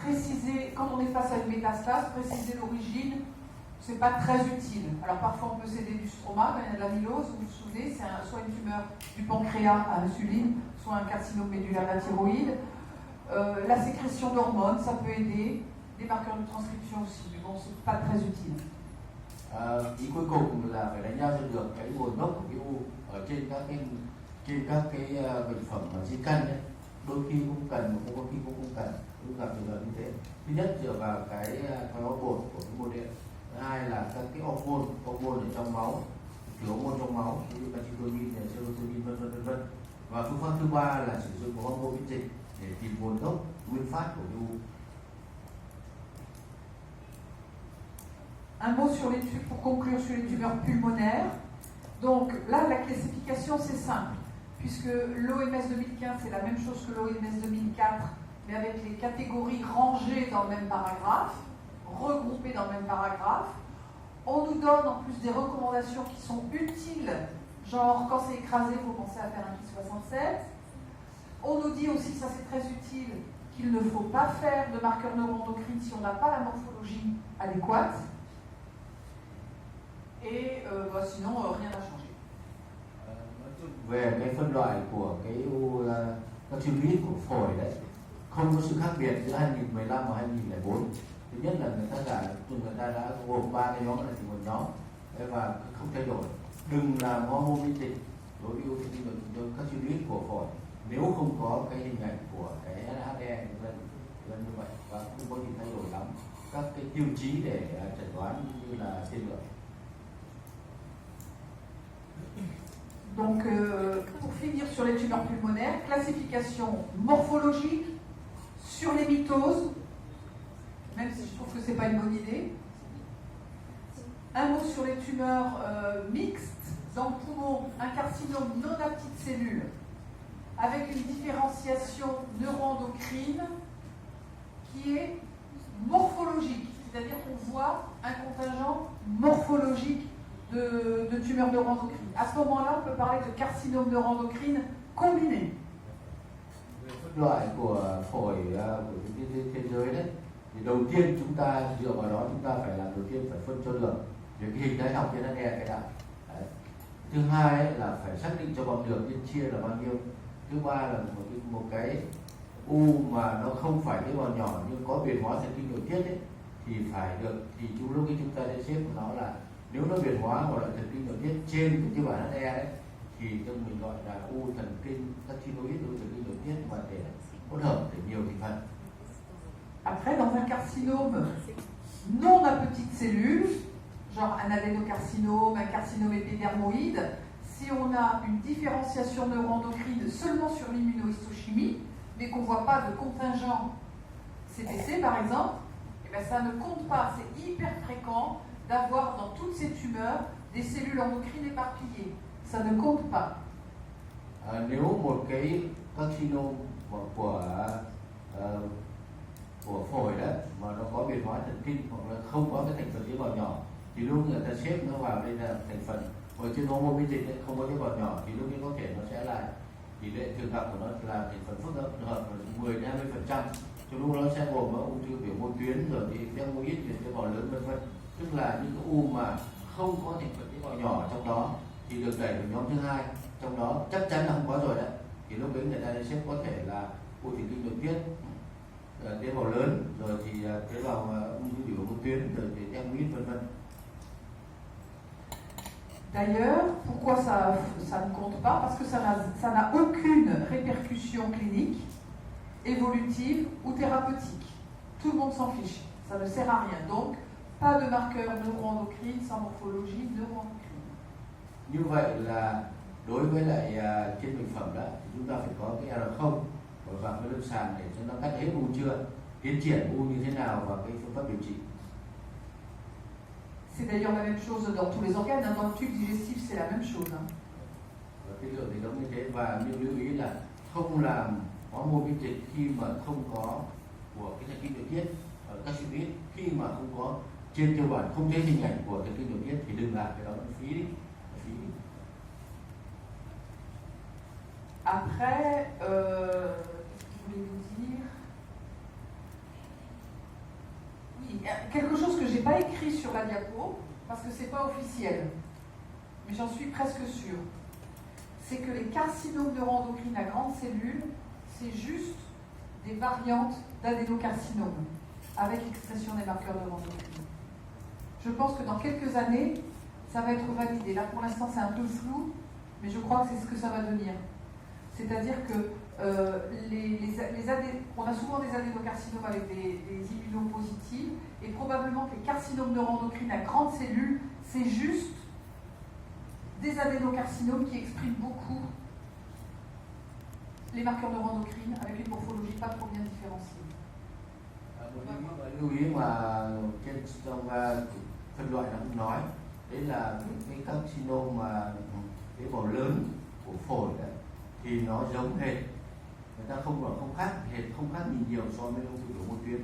préciser, quand on est face à une métastase, préciser l'origine, c'est pas très utile. Alors parfois on peut céder du stroma quand il y a de l'amylose, vous vous souvenez, c'est soit une tumeur du pancréas à l'insuline, soit un carcinome médulaire de la thyroïde. La sécrétion d'hormones, ça peut aider, des marqueurs de transcription aussi, mais bon, c'est pas très utile. Ý cuối cùng là phải đánh giá cho được cái nguồn gốc của cái u ở trên các cái bệnh phẩm di căn ấy. Đôi khi cũng cần mà không có khi cũng không cần, cũng gặp trường hợp như thế. Thứ nhất dựa vào cái thoái hóa bột của cái mô điện. Thứ hai là các cái hormone ở trong máu, thiếu hormone trong máu như calcitonin, serotonin vân vân. Và phương pháp thứ ba là sử dụng của hormone miễn dịch để tìm nguồn gốc nguyên phát của cái u. Un mot sur pour conclure sur les tumeurs pulmonaires. Donc là, la classification, c'est simple, puisque l'OMS 2015, c'est la même chose que l'OMS 2004, mais avec les catégories rangées dans le même paragraphe, regroupées dans le même paragraphe. On nous donne en plus des recommandations qui sont utiles, genre quand c'est écrasé, il faut penser à faire un Ki-67. On nous dit aussi, ça c'est très utile, qu'il ne faut pas faire de marqueurs neuroendocrines si on n'a pas la morphologie adéquate. Et sinon, rien n'a changé. Về cái phân loại của cái u calcium của phổi đấy, không có sự khác biệt giữa 2015 và 2004. Thứ nhất là người ta đã gồm 3 cái nhóm là chỉ một nhóm và không thay đổi. Đừng làm hormone miễn dịch đối với ung thư calcium của phổi nếu không có cái hình ảnh của cái HDE lần như vậy và không có gì thay đổi lắm các cái tiêu chí để chẩn đoán như là tiên lượng. Donc, pour finir sur les tumeurs pulmonaires, classification morphologique sur les mitoses, même si je trouve que ce n'est pas une bonne idée. Un mot sur les tumeurs mixtes, dans le poumon, un carcinome non à petites cellules, avec une différenciation neuroendocrine qui est morphologique, c'est-à-dire qu'on voit un contingent morphologique de tumeurs neuroendocrines. À ce moment-là, on peut parler de carcinome neuroendocrine combiné. Phân loại của phổi của thế giới đấy, thì đầu tiên chúng ta dựa vào đó chúng ta phải làm đầu tiên phải phân cho được về cái hình thái học trên HDE cái nào. Thứ hai ấy là phải xác định cho bằng được nhân chia là bao nhiêu. Thứ ba là một cái u mà nó không phải tế bào nhỏ nhưng có biến hóa thần kinh nội tiết ấy, thì phải được thì lúc ấy chúng ta sẽ xếp của nó là nếu nó biến hóa vào loại thần kinh nội tiết trên cái tế bào HDE đấy thì trong mình gọi là u thần kinh carcinoid, u thần kinh nội tiết và để hỗn hợp để nhiều thành phần. Après, dans un carcinome non à petites cellules, genre un adénocarcinome, un carcinome épidermoïde, si on a une différenciation neuroendocrine seulement sur l'immunohistochimie, mais qu'on ne voit pas de contingent CPC par exemple, eh bien ça ne compte pas, c'est hyper fréquent d'avoir dans toutes ces tumeurs des cellules endocrines éparpillées. Ça ne compte pas. Nếu một cái carcinome của phổi đó mà nó có biến hóa thần kinh hoặc là không có cái thành phần tế bào nhỏ thì lúc người ta xếp nó vào đây là thành phần ở trên hormone miễn dịch không có tế bào nhỏ thì lúc ấy có thể nó sẽ là tỷ lệ thường gặp của nó là thành phần phức hợp 10-20%. Cho lúc nó sẽ gồm có ung thư biểu mô tuyến rồi thì dermoid thì tế bào lớn vân vân. Tức là những cái u mà không có thành phần tế bào nhỏ trong đó thì được đẩy vào nhóm thứ hai, trong đó chắc chắn là không có rồi đấy. Thì lúc ấy người ta sẽ xếp có thể là u thần kinh nội tiết, tế bào lớn, rồi thì tế bào ung thư biểu mô tuyến, rồi thì dermoid vân vân. D'ailleurs, pourquoi ça ne compte pas? Parce que ça n'a aucune répercussion clinique, évolutive ou thérapeutique. Tout le monde s'en fiche, ça ne sert à rien. Donc, pas de marqueur neuroendocrine sans morphologie neuroendocrine. Như vậy là đối với lại trên bệnh phẩm đó thì chúng ta phải có cái R0 và cái lâm sàng để cho nó cắt hết u chưa, tiến triển u như thế nào và cái phương pháp điều trị. C'est d'ailleurs la même chose dans tous les organes, dans le tube digestif c'est la même chose. Và cái lượng thì giống như thế và nhưng lưu ý là không làm hormone miễn dịch khi mà không có của cái thần kinh nội tiết ở các xịt khi mà không có trên tiêu bản không thấy hình ảnh của thần kinh nội tiết thì đừng làm cái đó, nó phí đi. Après, qu'est-ce que je voulais vous dire? quelque chose que je n'ai pas écrit sur la diapo, parce que ce n'est pas officiel, mais j'en suis presque sûre, c'est que les carcinomes neuroendocrines à grandes cellules, c'est juste des variantes d'adénocarcinome, avec expression des marqueurs neuroendocrines. Je pense que dans quelques années, ça va être validé. Là, pour l'instant, c'est un peu flou, mais je crois que c'est ce que ça va devenir. C'est-à-dire que on a souvent des adénocarcinomes avec des immunopositives, et probablement que les carcinomes neuroendocrines à grandes cellules, c'est juste des adénocarcinomes qui expriment beaucoup les marqueurs neuroendocrines avec une morphologie pas trop bien différenciée. Một lưu ý mà trên trong phân loại nó cũng nói, đấy là cái carcinoma mà tế bào lớn của phổi đấy, thì nó giống hệt, người ta không khác gì nhiều so với ung thư biểu mô tuyến,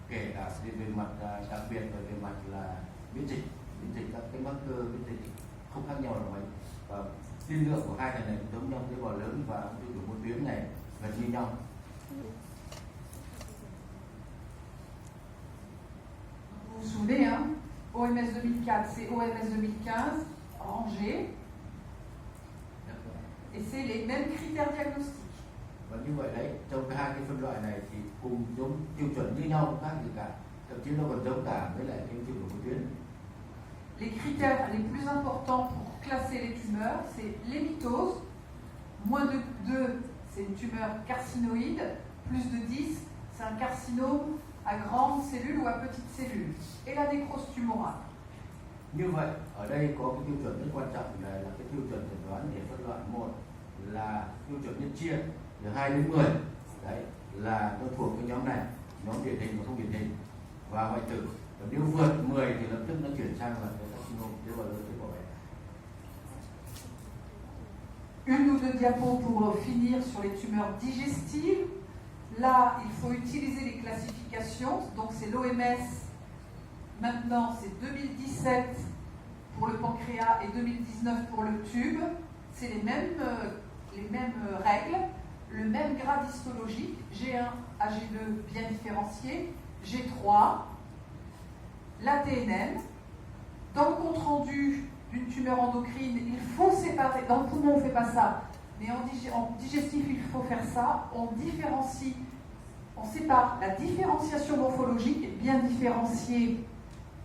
kể cả về mặt đặc biệt là về mặt là miễn dịch các cái marker miễn dịch không khác nhau là mấy, và tiên lượng của hai cái này giống nhau, tế bào lớn và ung thư biểu mô tuyến này gần như nhau. Vous vous souvenez, hein, OMS 2004, c'est OMS 2015, rangé, et c'est les mêmes critères diagnostiques. Và như vậy đấy, trong hai cái phân loại này thì cùng giống tiêu chuẩn như nhau, không khác gì cả, thậm chí nó còn giống cả với lại cái ung thư biểu mô tuyến. Les critères les plus importants pour classer les tumeurs, c'est l'hémitose, moins de 2, c'est une tumeur carcinoïde, plus de 10, c'est un carcinome à grandes cellules ou à petites cellules, et la nécrose tumorale. Như vậy, ở đây có cái tiêu chuẩn rất quan trọng là cái tiêu chuẩn chẩn đoán để phân loại. Một là tiêu chuẩn nhân chia, từ 2 đến 10, đấy là nó thuộc cái nhóm này, nhóm điển hình và không điển hình, và hoại tử. Và nếu vượt 10 thì lập tức nó chuyển sang là cái carcinome tế bào lớn tế bào bé. Une ou deux diapos pour finir sur les tumeurs digestives. Là, il faut utiliser les classifications. Donc, c'est l'OMS. Maintenant, c'est 2017 pour le pancréas et 2019 pour le tube. C'est les mêmes règles, le même grade histologique, G1 à G2 bien différencié, G3, l'ATNM. Dans le compte-rendu d'une tumeur endocrine, il faut séparer. Dans le poumon, on ne fait pas ça. Mais en digestif, il faut faire ça. On différencie, on sépare la différenciation morphologique, bien différenciée,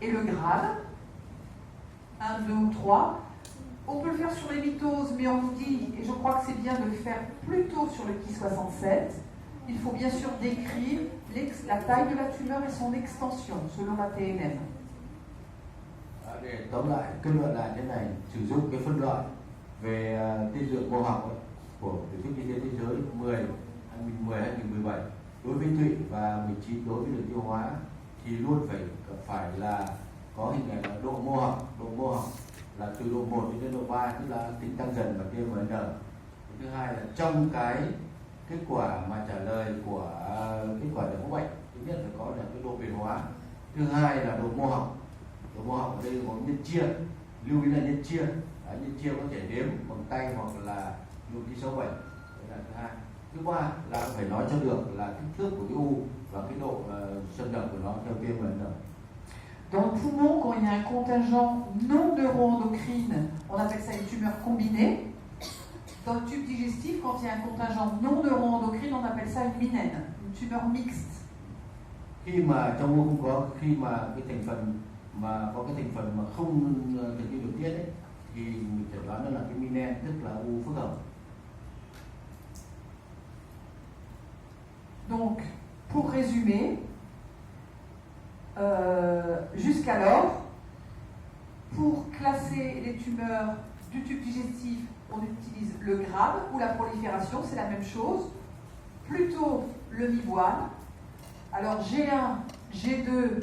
et le grade, 1, 2 ou 3. On peut le faire sur les mitoses, mais on nous dit, et je crois que c'est bien de le faire plutôt sur le Ki67. Il faut bien sûr décrire la taille de la tumeur et son extension, selon la TNM. Để tóm lại, kết luận lại thế này, sử dụng cái phân loại về tiên lượng mô học của tổ chức y tế thế giới 2017 đối với tụy và 19 đối với đường tiêu hóa thì luôn phải là có hình ảnh là độ mô học là từ độ 1 đến độ 3, tức là tính tăng dần và TMN. Thứ hai là trong cái kết quả mà trả lời của kết quả giải phẫu bệnh, thứ nhất phải có là cái độ bền hóa, thứ hai là độ mô học. Độ mô học ở đây có nhân chia, lưu ý là nhân chia có thể đếm bằng tay hoặc là dùng đi sâu bệnh, đấy là thứ hai. Thứ ba là phải nói cho được là kích thước của cái u và cái độ xâm nhập của nó theo TMN. Dans le poumon, quand il y a un contingent non neuroendocrine, on appelle ça une tumeur combinée. Dans le tube digestif, quand il y a un contingent non neuroendocrine, on appelle ça une minène, une tumeur mixte. Khi mà trong u không có, khi mà cái thành phần mà có cái thành phần mà không thần kinh nội tiết ấy, thì mình chẩn đoán đó là cái minène, tức là u phức hợp. Donc, pour résumer, jusqu'alors, pour classer les tumeurs du tube digestif, on utilise le grade ou la prolifération, c'est la même chose. Plutôt le mi-voile. Alors G1, G2,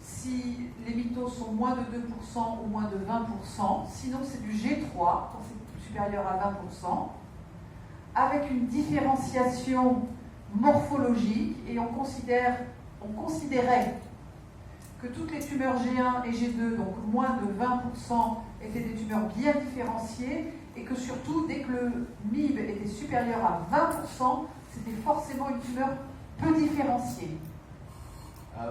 si les mitoses sont moins de 2% ou moins de 20%, sinon c'est du G3 quand c'est supérieur à 20%, avec une différenciation morphologique, et on considérait que toutes les tumeurs G1 et G2, donc moins de 20%, étaient des tumeurs bien différenciées, et que surtout, dès que le MIB était supérieur à 20%, c'était forcément une tumeur peu différenciée.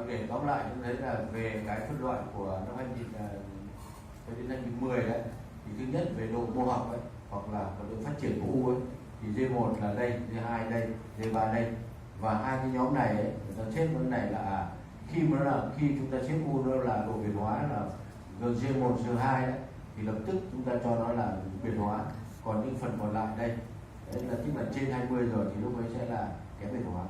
Để tóm lại chúng thấy là về cái phân loại của năm 2010 đấy, thì thứ nhất về độ mô học ấy, hoặc là độ phát triển của u ấy, thì D1 là đây, D2 đây, D3 đây, và hai cái nhóm này ấy, người ta xếp cái này là khi chúng ta xếp u nó là độ biệt hóa là G1, G2 đấy, thì lập tức chúng ta cho nó là biệt hóa. Còn những phần còn lại đây, đấy là tức là trên 20 rồi thì lúc ấy sẽ là kém biệt hóa.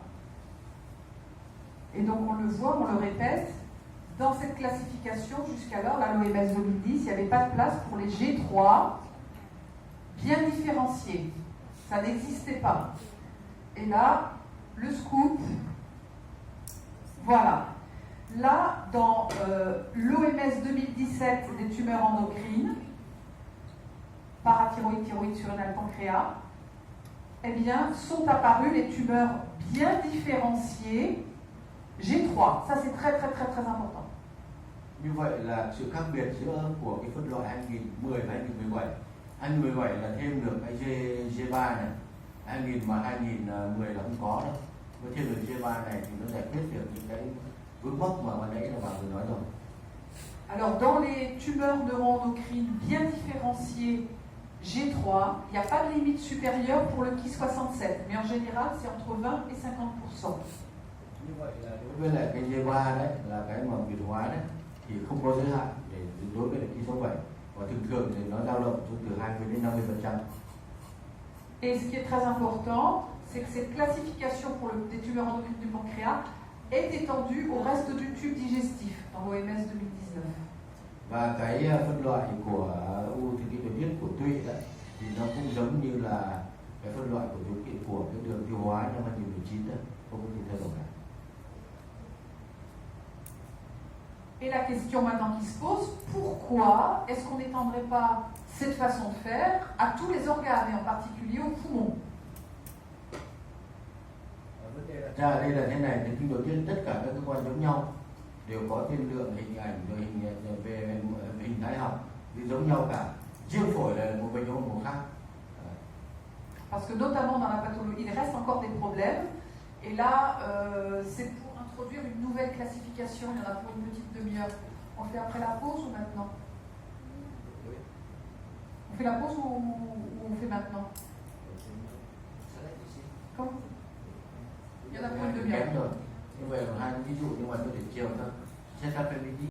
Et donc on le voit, on le répète, dans cette classification, jusqu'alors, là, l'OMS 2010, il n'y avait pas de place pour les G3 bien différenciés. Ça n'existait pas. Et là, le scoop, voilà. Là, dans l'OMS 2017 des tumeurs endocrines, parathyroïde, thyroïde, surrénale, pancréas, eh bien, sont apparues les tumeurs bien différenciées G3. Ça, c'est très, très, très, très important. Như vậy là sự khác biệt giữa của cái phân loại 2010 và 2017. 2017 là thêm được cái G3 này, 2000 mà 2010 là không có đâu. Với thêm được G3 này thì nó giải quyết được những cái vướng mắc mà ban nãy là bà vừa nói rồi. Alors, dans les tumeurs neuroendocrines bien différenciées G3, il n'y a pas de limite supérieure pour le Ki67, mais en général, c'est entre 20 et 50%. Như vậy là đối với lại cái G3 đấy là cái mà biệt hóa đấy thì không có giới hạn để đối với lại Ki67, và thường thì nó dao động từ 20 đến 50%. Et ce qui est très important, c'est que cette classification pour des tumeurs endocrines du pancréas est étendue au reste du tube digestif dans l'OMS 2019. Và cái phân loại của u thực kinh tuyệt tiết của tụy đấy thì nó cũng giống như là cái phân loại của cái đường tiêu hóa năm 2019 đấy, không có gì thay đổi cả. Et la question maintenant qui se pose, pourquoi est-ce qu'on n'étendrait pas cette façon de faire à tous les organes, et en particulier aux poumons? Vấn đề đặt ra đây là thế này, thì đầu tiên tất cả các cơ quan giống nhau, đều có tiên lượng, hình ảnh, rồi về hình thái học thì giống nhau cả. Riêng phổi là một bệnh nhân một khác. Parce que notamment dans la pathologie, il reste encore des problèmes. Et là, c'est pour introduire une nouvelle classification. Il y en a pour une petite demi-heure. On fait après la pause ou maintenant? On fait la pause ou on fait maintenant? Comment? Il y en a pour une demi-heure. Như vậy là hai ví dụ, nhưng mà tôi để chiều thôi. Set up